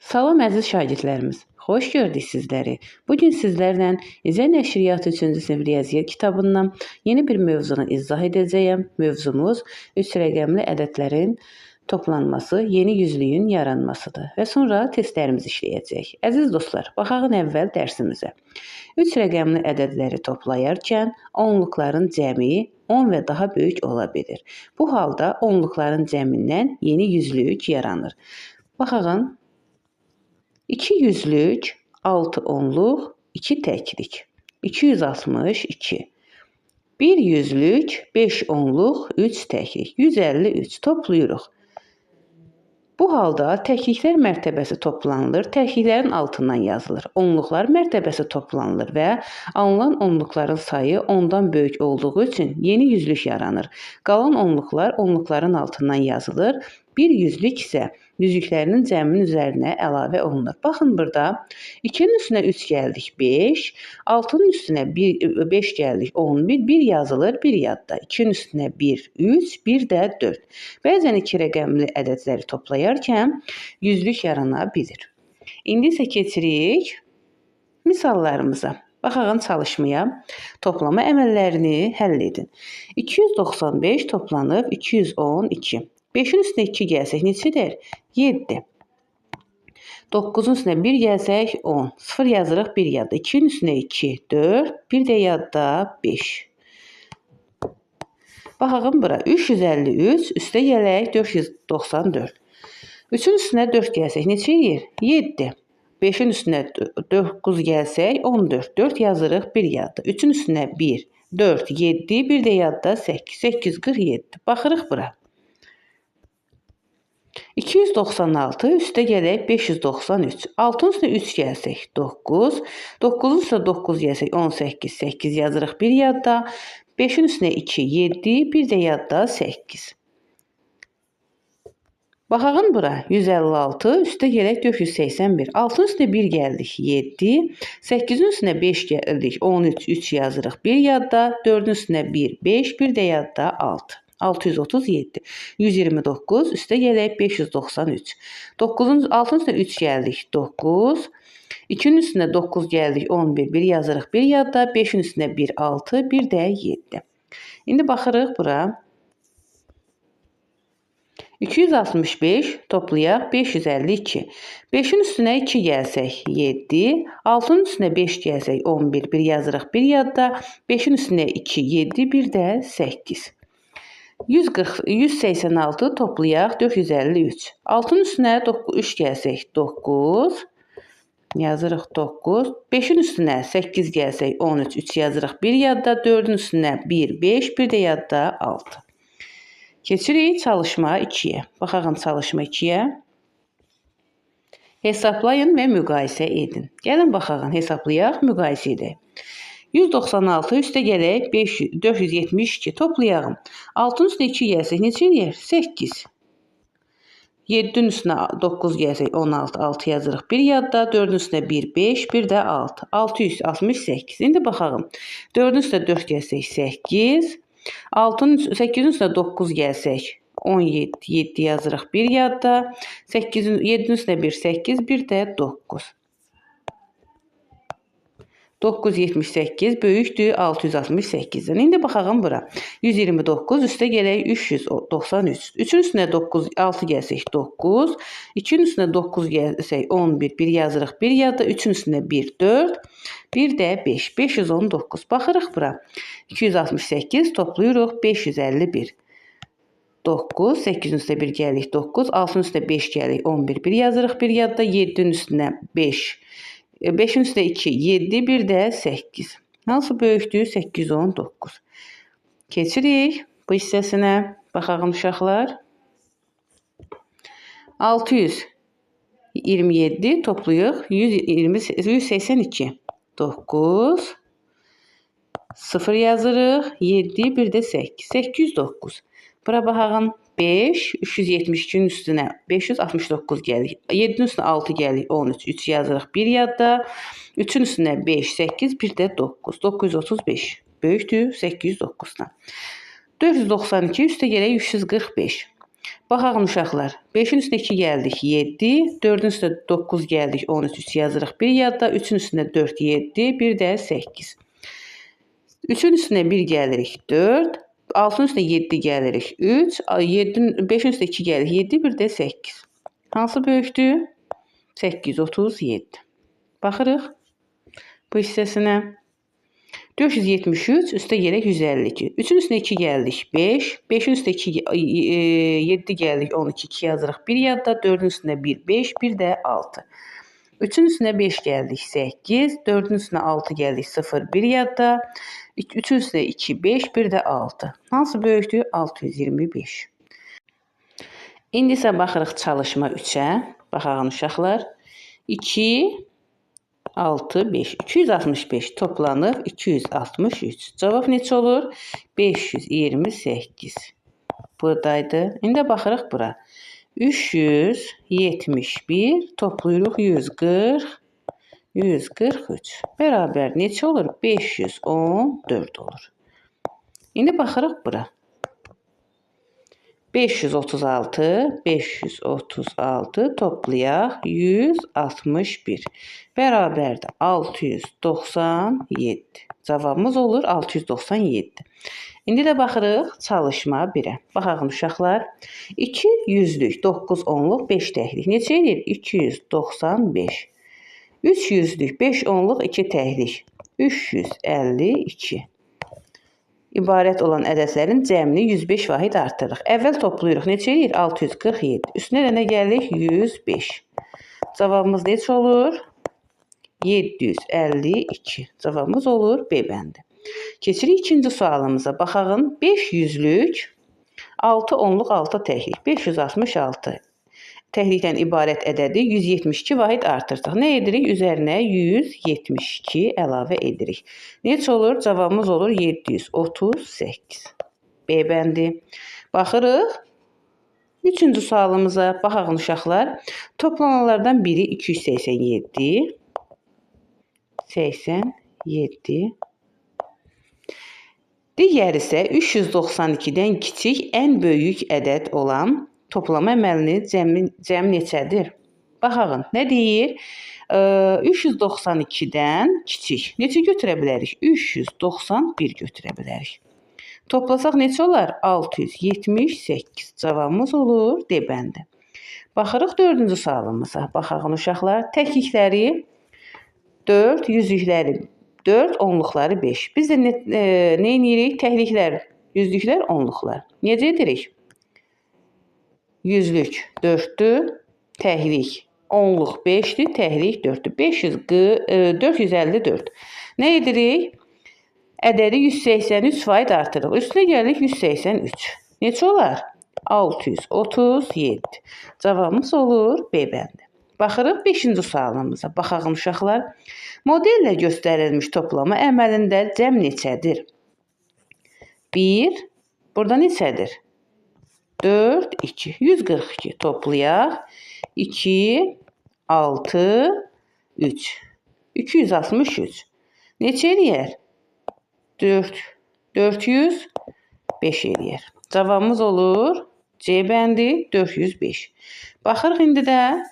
Salam əziz şagirdlərimiz, xoş gördük sizləri. Bugün sizlərlə İzə Nəşriyyatı 3-cü sinif riyaziyyat kitabından yeni bir mövzunu izah edəcəyəm. Mövzumuz 3 rəqəmli ədədlərin toplanması, yeni yüzlüyün yaranmasıdır və sonra testlərimizi işləyəcək. Əziz dostlar, baxaq əvvəl dərsimizə. 3 rəqəmli ədədləri toplayarkən onluqların cəmi 10 və daha böyük ola bilir. Bu halda onluqların cəmindən yeni yüzlük yaranır. Baxaq. 2 yüzlük, 6 onluq, 2 təklik, 262. 1 yüzlük, 5 onluq, 3 təklik, 153 toplayırıq. Bu halda təkliklər mərtəbəsi toplanılır, təkliklərin altından yazılır. Onluqlar mərtəbəsi toplanılır və alınan onluqların sayı 10-dan böyük olduğu üçün yeni yüzlük yaranır. Qalan onluqlar onluqların altından yazılır. Bir yüzlük isə yüzlüklərinin cəminin üzərinə əlavə olunur. Baxın burada 2-nin üstünə 3 gəldik 5, 6-nın üstünə 5 gəldik 11, 1 yazılır, 1 yadda. 2-nin üstünə 1, 3, 1 də 4. Bəzən 2 rəqəmli ədədləri toplayarkən yüzlük yarana bilir. İndi isə keçirik misallarımıza. Baxaq çalışmaya. Toplama əməllərini həll edin. 295 toplanıb 212. 5-in üstünə 2 gəlsək neçədir? 7. 9-un üstünə 1 gəlsək 10. 0 yazırıq 1 yadda. 2-nin üstünə 2, 4. 1 də yadda 5. Baxaq bura. 353 üstə gələk 494. 3-ün üstünə 4 gəlsək neçə edir? 7. 5-in üstünə 9 gəlsək 14. 4 yazırıq 1 yadda. 3-ün üstünə 1, 4, 7. 1 də yadda 8. 847. Baxırıq bura. 296 üstə gələk 593. 6-nın üstünə 3 gəlsək 9. 9-un üstünə 9 gəlsək 18. 8 yazırıq 1 yadda. 5-in üstünə 2, 7. 1 də yadda 8. Baxaq bura. 156 üstə gələk 481. 6-nın üstünə 1 gəldik 7. 8-in üstünə 5 gəldik 13. 3 yazırıq 1 yadda. 4-ün üstünə 1, 5. 1 də yadda 6. 637. 129 üstə gələk 593. 6-nın üstünə 3 gəldik 9. 2-nin üstünə 9 gəldik 11. 1 yazırıq 1 yadda. 5-in üstünə 1, 6. 1 də 7. İndi baxırıq bura. 265 toplayaq 552. 5-in üstünə 2 gəlsək 7. 6-nın üstünə 5 gəlsək 11. 1 yazırıq 1 yadda. 5-in üstünə 2, 7. 1 də 8. 186 toplayaq 453. 6-nın üstünə 3 gəlsək 9. Yazırıq 9. 5-in üstünə 8 gəlsək 13. 3 yazırıq 1 yadda. 4-ün üstünə 1, 5. 1 də yadda 6. Keçirik çalışma 2-yə. Baxaq çalışma 2-yə. Hesablayın və müqayisə edin. Gəlin baxaq, hesablayaq, müqayisə edək. 196 üstə gələk 472 toplayaq. 6-nın üstünə 2 gəlsək neçə edir? 8. 7-nin üstünə 9 gəlsək 16, 6 yazırıq 1 yadda. 4-ün üstünə 1, 5, 1 də 6. 668. İndi baxaq. 4-ün üstünə 4 gəlsək 8. 8-in üstünə 9 gəlsək 17, 7 yazırıq 1 yadda. 7-nin üstünə 1, 8, 1 də 9. 978 böyükdür 668-dən. İndi baxaq bura. 129 üstə gələk 393. 3-ün üstünə 6 gəlsək 9. 2-nin üstünə 9 gəlsək 11. 1 yazırıq 1 yadda. 3-ün üstünə 1, 4. 1 də 5. 519. Baxırıq bura. 268 toplayırıq 551. 9. 8-in üstə 1 gəlik 9. 6-nın üstə 5 gəlik 11. 1 yazırıq 1 yadda. 7-nin üstünə 5. 5-in üstə 2, 7, 1 də 8. Hansı böyükdür? 819. Keçirik bu hissəsinə. Baxaq uşaqlar. 627 toplayıq. 182. 9. 0 yazırıq. 7, 1 də 8. 809. Bura baxaq. 5, 372-nin üstünə 569 gəlik. 7-nin üstünə 6 gəlik 13. 3 yazırıq 1 yadda. 3-ün üstünə 5, 8, 1 də 9. 935. Böyükdür 809-dan. 492 üstə gələk 345. Baxaq uşaqlar. 5-in üstünə 2 gəldik 7, 4-ün üstünə 9 gəldik 13, 3 yazırıq bir yadda, 3-ün üstünə 4 7, bir də 8. 3-ün üstünə 1 gəlirik 4, 6-ın üstünə 7 gəlirik 3, 5-in üstünə 2 gəlirik 7, bir də 8. Hansı böyükdür? 837. Baxırıq bu hissəsinə. 473 üstə gələk 152. 3-ün üstünə 2 gəldik 5, 5-in üstünə 7 gəldik 12, 2 yazırıq bir yadda, 4-ün üstünə 1 5, bir də 6. 3-ün üstünə 5 gəldik 8, 4-ün üstünə 6 gəldik 0 bir yadda, 3-ün üstünə 2 5, bir də 6. Hansı böyükdür? 625. İndi isə baxırıq çalışma 3-ə. Baxaq uşaqlar. 2 6 5 265 toplanıb 263. Cavab neçə olur? 528. Buradaydı. İndi baxırıq bura. 371 toplayırıq 143. Bərabər neçə olur? 514 olur. İndi baxırıq bura. 536 toplayaq 161. Bərabərdir 697. Cavabımız olur 697. İndi də baxırıq çalışma 1-ə. Baxaq uşaqlar. 2 yüzlük, 9 onluq, 5 təklik. Neçə edir? 295. 3 yüzlük, 5 onluq, 2 təklik. 352. İbarət olan ədədlərin cəmini 105 vahid artırırıq. Əvvəl toplayırıq. Neçə edir? 647. Üstünə nə gəlirik? 105. Cavabımız neçə olur? 752. Cavabımız olur B bəndi. Keçirik ikinci sualımıza. Baxağın 5 yüzlük, 6 onluq, 6 təklik. 566. Təklikdən ibarət ədədi 172 vahid artırsaq. Nə edirik? Üzərinə 172 əlavə edirik. Neçə olur? Cavabımız olur 738. B bəndi. Baxırıq. Üçüncü sualımıza. Baxaq uşaqlar. Toplananlardan biri 287. 87. Digəri isə 392-dən kiçik ən böyük ədəd olan toplama əməlinin cəmi neçədir? Baxın, nə deyir? 392-dən kiçik. Neçə götürə bilərik? 391 götürə bilərik. Toplasaq neçə olar? 678. Cavabımız olur D bəndi. Baxırıq dördüncü sualımıza. Baxın uşaqlar. Təklikləri 4, yüzlükləri 4, onluqları 5. Biz də nə edirik? Təkliklər, yüzlüklər, onluqlar. Necə edirik? Yüzlük 4'dür, təklik onluq 5'dir, təklik 4'dür. 454. Nə edirik? Ədədi 183 vahid artırıq. Üstünə gəlirik 183. Neçə olar? 637. Cavabımız olur B bəndi. Baxırıq 5-ci sualımıza. Baxaq uşaqlar. Modellə göstərilmiş toplama əməlində cəm neçədir? 1. Burada neçədir? 4, 2. 142 toplayaq. 2, 6, 3. 263. Neçə eləyər? 4. 405 eləyər. Cavabımız olur C bəndi 405. Baxırıq indi də.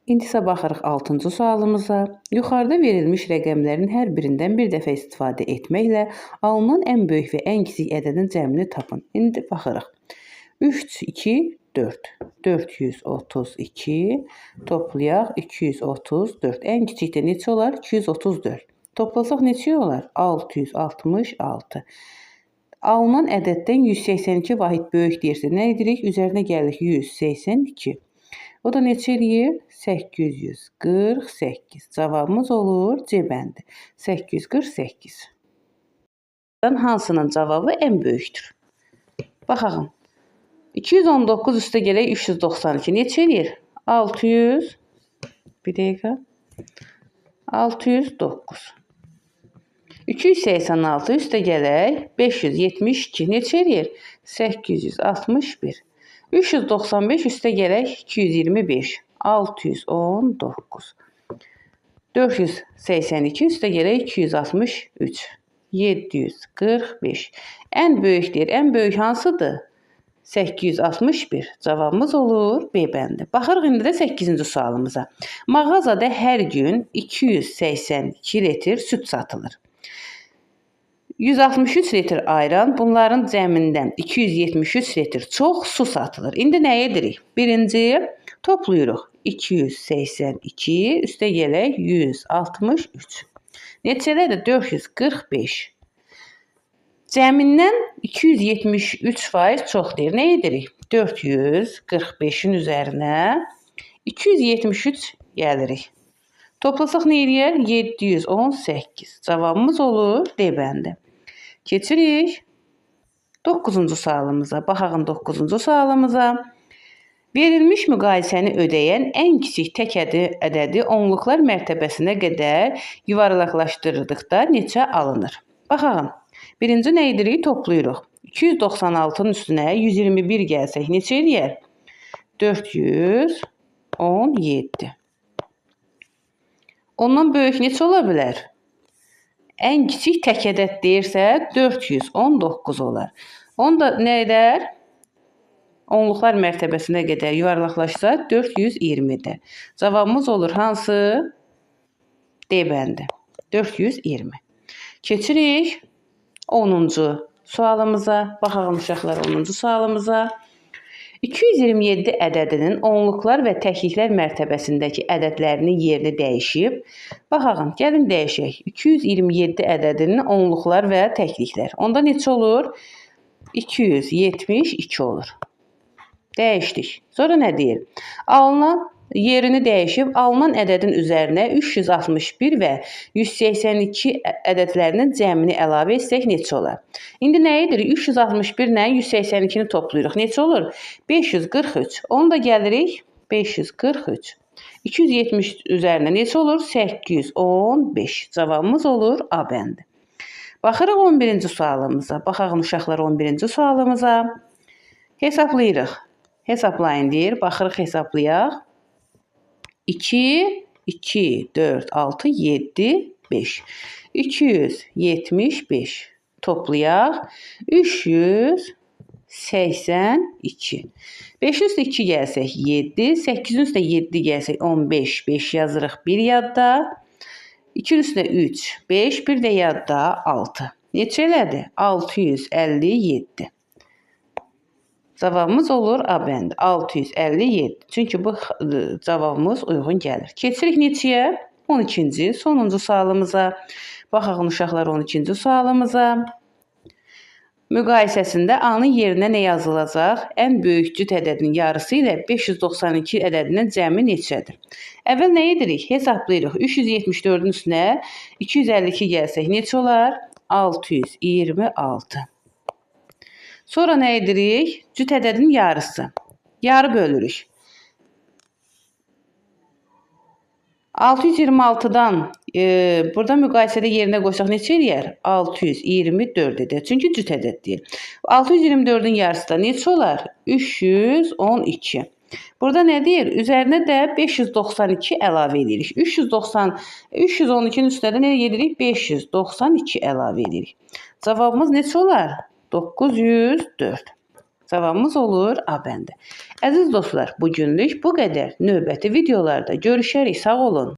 İndi isə baxırıq 6-cı sualımıza. Yuxarıda verilmiş rəqəmlərin hər birindən bir dəfə istifadə etməklə alınan ən böyük və ən kiçik ədədin cəmini tapın. İndi baxırıq. 3, 2, 4. 432 toplayaq 234. Ən kiçik də neçə olar? 234. Toplasaq neçə olar? 666. Alınan ədəddən 182 vahid böyük deyirsə, nə edirik? Üzərinə gəlirik 182. O da neçə eləyir? 848. Cavabımız olur C bəndi. 848. Hansının cavabı ən böyükdür? Baxaq. 219 üstə gələk 392. Neçə eləyir? 600. Bir dəqiqə. 609. 286 üstə gələk 572. Neçə eləyir? 861. 395 üstə gələk 225. 619. 482 üstə gələk 263. 745. Ən böyük deyir. Ən böyük hansıdır? 861. Cavabımız olur B bəndi. Baxırıq indi də 8-ci sualımıza. Mağazada hər gün 282 litr süd satılır. 163 litr ayran, bunların cəmindən 273 litr çox su satılır. İndi nə edirik? Birinci toplayırıq. 282 üstə gələk 163. Neçələrdir? 445. Cəmindən 273% çox deyir. Nə edirik? 445-in üzərinə 273 gəlirik. Toplasaq nə eləyər? 718. Cavabımız olur D bəndi. Keçirik 9-cu sualımıza. Baxaq 9-cu sualımıza. Verilmiş müqayisəni ödəyən ən kiçik tək ədədi onluqlar mərtəbəsinə qədər yuvarlaqlaşdırdıqda neçə alınır? Baxaq. Birinci nə edirik? Toplayırıq. 296-nın üstünə 121 gəlsək neçə eləyər? 417. Ondan böyük neçə ola bilər? Ən kiçik tək ədəd deyirsə 419 olar. Onda nə edər? Onluqlar mərtəbəsinə qədər yuvarlaqlaşsa 420-dir. Cavabımız olur hansı? D bəndi. 420. Keçirik 10-cu sualımıza. Baxaq uşaqlar 10-cu sualımıza. 227 ədədinin onluqlar və təkliklər mərtəbəsindəki ədədlərinin yerini dəyişib. Baxaq, gəlin dəyişək. 227 ədədinin onluqlar və təkliklər. Onda neçə olur? 272 olur. Dəyişdik. Sonra nə deyir? Yerini dəyişib, alınan ədədin üzərinə 361 və 182 ədədlərinin cəmini əlavə etsək neçə olar? İndi nə edirik? 361 ilə 182-ni toplayırıq. Neçə olur? 543. Onu da gəlirik 543. 270 üzərinə neçə olur? 815. Cavabımız olur A bəndi. Baxırıq 11-ci sualımıza. Baxaq uşaqlar 11-ci sualımıza. Hesablayırıq. Hesablayın deyir. Baxırıq hesablayaq. 2, 2, 4, 6, 7, 5. 275 toplayaq. 382. 5-in üstə 2 gəlsək 7. 8-in üstə 7 gəlsək 15. 5 yazırıq 1 yadda. 2-in üstə 3, 5. 1 də yadda 6. Neçə elədi? 657. Cavabımız olur A bəndi. 657. Çünki bu cavabımız uyğun gəlir. Keçirik neçəyə? 12-ci, sonuncu sualımıza. Baxaq uşaqlar 12-ci sualımıza. Müqayisəsində A-nın yerinə nə yazılacaq? Ən böyük cüt ədədinin yarısı ilə 592 ədədinin cəmi neçədir? Əvvəl nə edirik? Hesablayırıq. 374-ün üstünə 252 gəlsək neçə olar? 626. Sonra nə edirik? Cüt ədədin yarısı. Yarı bölürük. 626-dan burada müqayisədə yerinə qoysaq neçə eləyər? 624 edir. Çünki cüt ədəddir. 624-ün yarısı da neçə olar? 312. Burada nə deyir? Üzərinə də 592 əlavə edirik. 312-nin üstünə də nə edirik? 592 əlavə edirik. Cavabımız neçə olar? 904. Cavabımız olur A bəndi. Əziz dostlar, bugünlük bu qədər. Növbəti videolarda görüşərik. Sağ olun.